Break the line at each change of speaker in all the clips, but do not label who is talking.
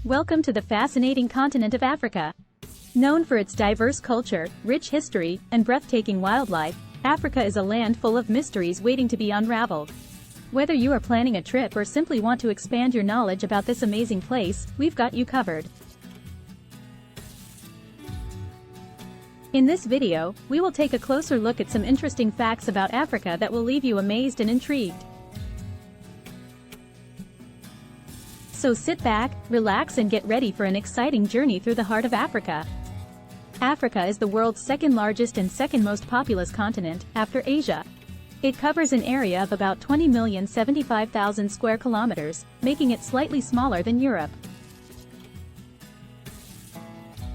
Welcome to the fascinating continent of Africa. Known for its diverse culture, rich history, and breathtaking wildlife, Africa is a land full of mysteries waiting to be unraveled. Whether you are planning a trip or simply want to expand your knowledge about this amazing place, we've got you covered. In this video, we will take a closer look at some interesting facts about Africa that will leave you amazed and intrigued. So sit back, relax and get ready for an exciting journey through the heart of Africa. Africa is the world's second largest and second most populous continent, after Asia. It covers an area of about 20,075,000 square kilometers, making it slightly smaller than Europe.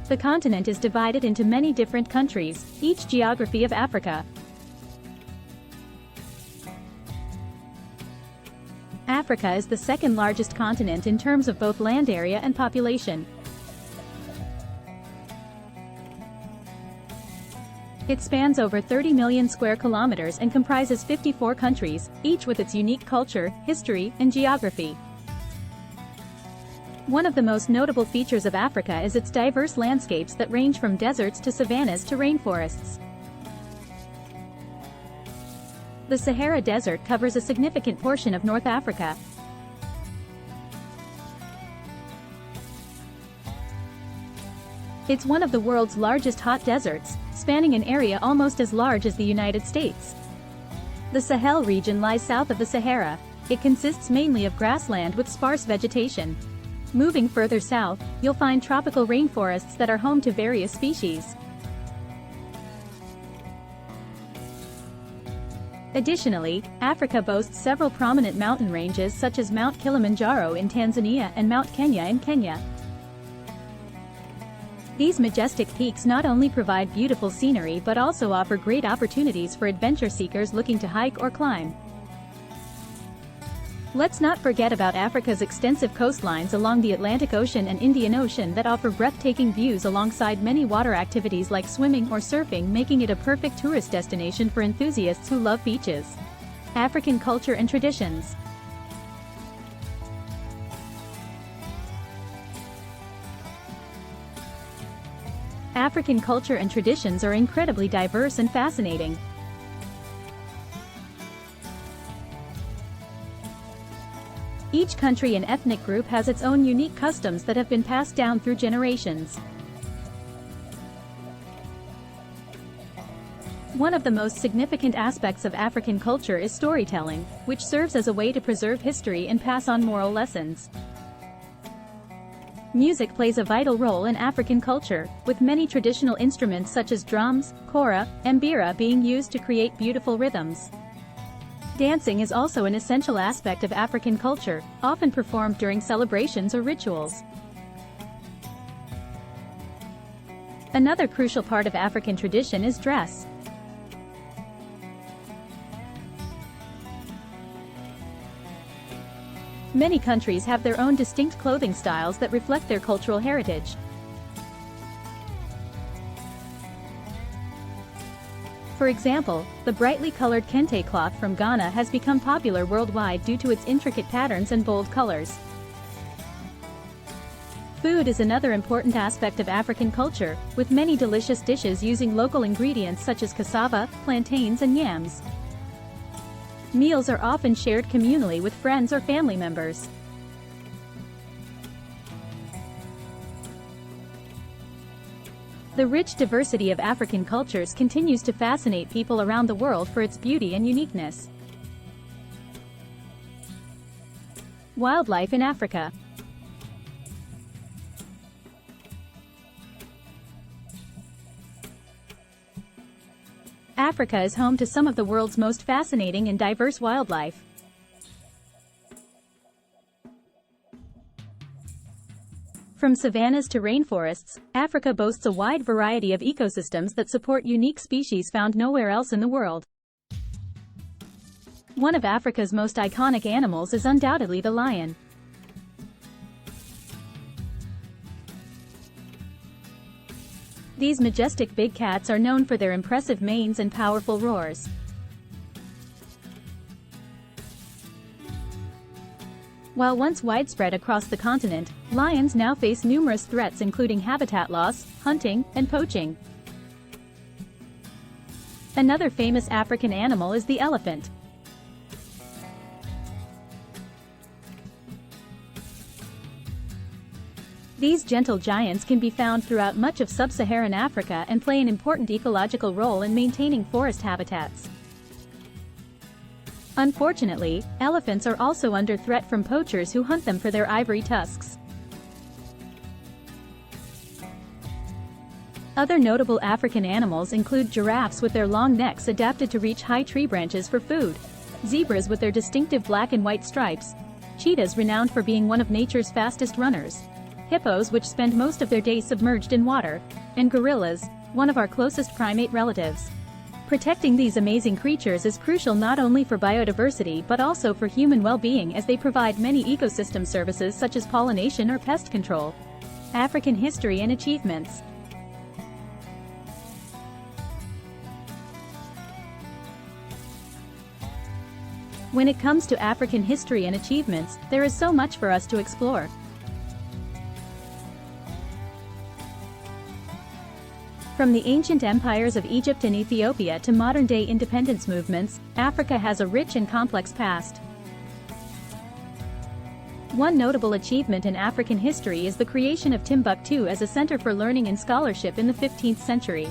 The continent is divided into many different countries, each geography of Africa. Africa is the second largest continent in terms of both land area and population. It spans over 30 million square kilometers and comprises 54 countries, each with its unique culture, history, and geography. One of the most notable features of Africa is its diverse landscapes that range from deserts to savannahs to rainforests. The Sahara Desert covers a significant portion of North Africa. It's one of the world's largest hot deserts, spanning an area almost as large as the United States. The Sahel region lies south of the Sahara. It consists mainly of grassland with sparse vegetation. Moving further south, you'll find tropical rainforests that are home to various species. Additionally, Africa boasts several prominent mountain ranges such as Mount Kilimanjaro in Tanzania and Mount Kenya in Kenya. These majestic peaks not only provide beautiful scenery but also offer great opportunities for adventure seekers looking to hike or climb. Let's not forget about Africa's extensive coastlines along the Atlantic Ocean and Indian Ocean that offer breathtaking views alongside many water activities like swimming or surfing, making it a perfect tourist destination for enthusiasts who love beaches. African culture and traditions. African culture and traditions are incredibly diverse and fascinating. Each country and ethnic group has its own unique customs that have been passed down through generations. One of the most significant aspects of African culture is storytelling, which serves as a way to preserve history and pass on moral lessons. Music plays a vital role in African culture, with many traditional instruments such as drums, kora, and mbira being used to create beautiful rhythms. Dancing is also an essential aspect of African culture, often performed during celebrations or rituals. Another crucial part of African tradition is dress. Many countries have their own distinct clothing styles that reflect their cultural heritage. For example, the brightly colored kente cloth from Ghana has become popular worldwide due to its intricate patterns and bold colors. Food is another important aspect of African culture, with many delicious dishes using local ingredients such as cassava, plantains, and yams. Meals are often shared communally with friends or family members. The rich diversity of African cultures continues to fascinate people around the world for its beauty and uniqueness. Wildlife in Africa. Africa is home to some of the world's most fascinating and diverse wildlife. From savannahs to rainforests, Africa boasts a wide variety of ecosystems that support unique species found nowhere else in the world. One of Africa's most iconic animals is undoubtedly the lion. These majestic big cats are known for their impressive manes and powerful roars. While once widespread across the continent, lions now face numerous threats including habitat loss, hunting, and poaching. Another famous African animal is the elephant. These gentle giants can be found throughout much of sub-Saharan Africa and play an important ecological role in maintaining forest habitats. Unfortunately, elephants are also under threat from poachers who hunt them for their ivory tusks. Other notable African animals include giraffes with their long necks adapted to reach high tree branches for food, zebras with their distinctive black and white stripes, cheetahs renowned for being one of nature's fastest runners, hippos which spend most of their day submerged in water, and gorillas, one of our closest primate relatives. Protecting these amazing creatures is crucial not only for biodiversity but also for human well-being as they provide many ecosystem services such as pollination or pest control. African history and achievements. When it comes to African history and achievements, there is so much for us to explore. From the ancient empires of Egypt and Ethiopia to modern-day independence movements, Africa has a rich and complex past. One notable achievement in African history is the creation of Timbuktu as a center for learning and scholarship in the 15th century.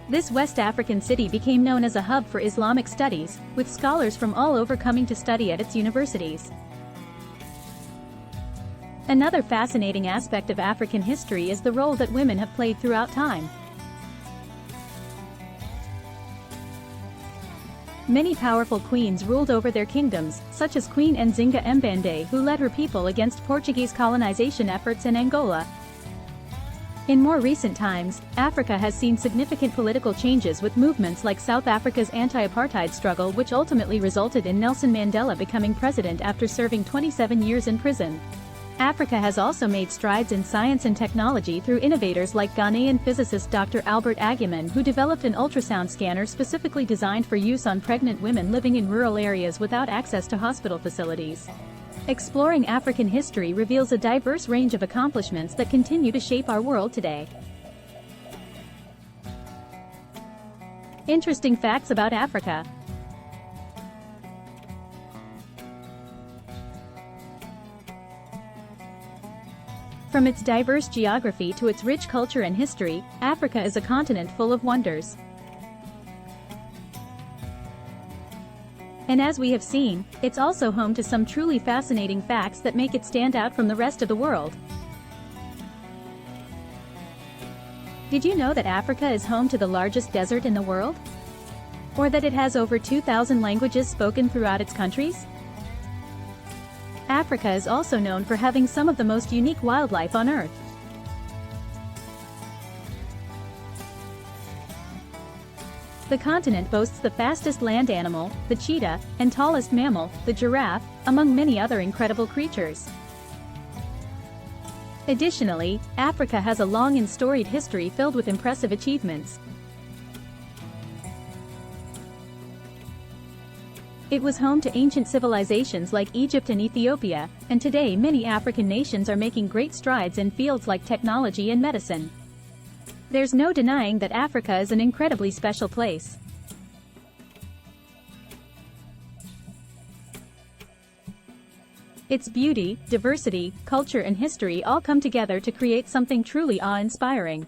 This West African city became known as a hub for Islamic studies, with scholars from all over coming to study at its universities. Another fascinating aspect of African history is the role that women have played throughout time. Many powerful queens ruled over their kingdoms, such as Queen Nzinga Mbende, who led her people against Portuguese colonization efforts in Angola. In more recent times, Africa has seen significant political changes with movements like South Africa's anti-apartheid struggle, which ultimately resulted in Nelson Mandela becoming president after serving 27 years in prison. Africa has also made strides in science and technology through innovators like Ghanaian physicist Dr. Albert Agyemang, who developed an ultrasound scanner specifically designed for use on pregnant women living in rural areas without access to hospital facilities. Exploring African history reveals a diverse range of accomplishments that continue to shape our world today. Interesting facts about Africa. From its diverse geography to its rich culture and history, Africa is a continent full of wonders. And as we have seen, it's also home to some truly fascinating facts that make it stand out from the rest of the world. Did you know that Africa is home to the largest desert in the world? Or that it has over 2,000 languages spoken throughout its countries? Africa is also known for having some of the most unique wildlife on Earth. The continent boasts the fastest land animal, the cheetah, and tallest mammal, the giraffe, among many other incredible creatures. Additionally, Africa has a long and storied history filled with impressive achievements. It was home to ancient civilizations like Egypt and Ethiopia, and today many African nations are making great strides in fields like technology and medicine. There's no denying that Africa is an incredibly special place. Its beauty, diversity, culture and history all come together to create something truly awe-inspiring.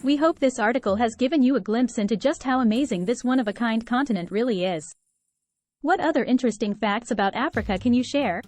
We hope this article has given you a glimpse into just how amazing this one-of-a-kind continent really is. What other interesting facts about Africa can you share?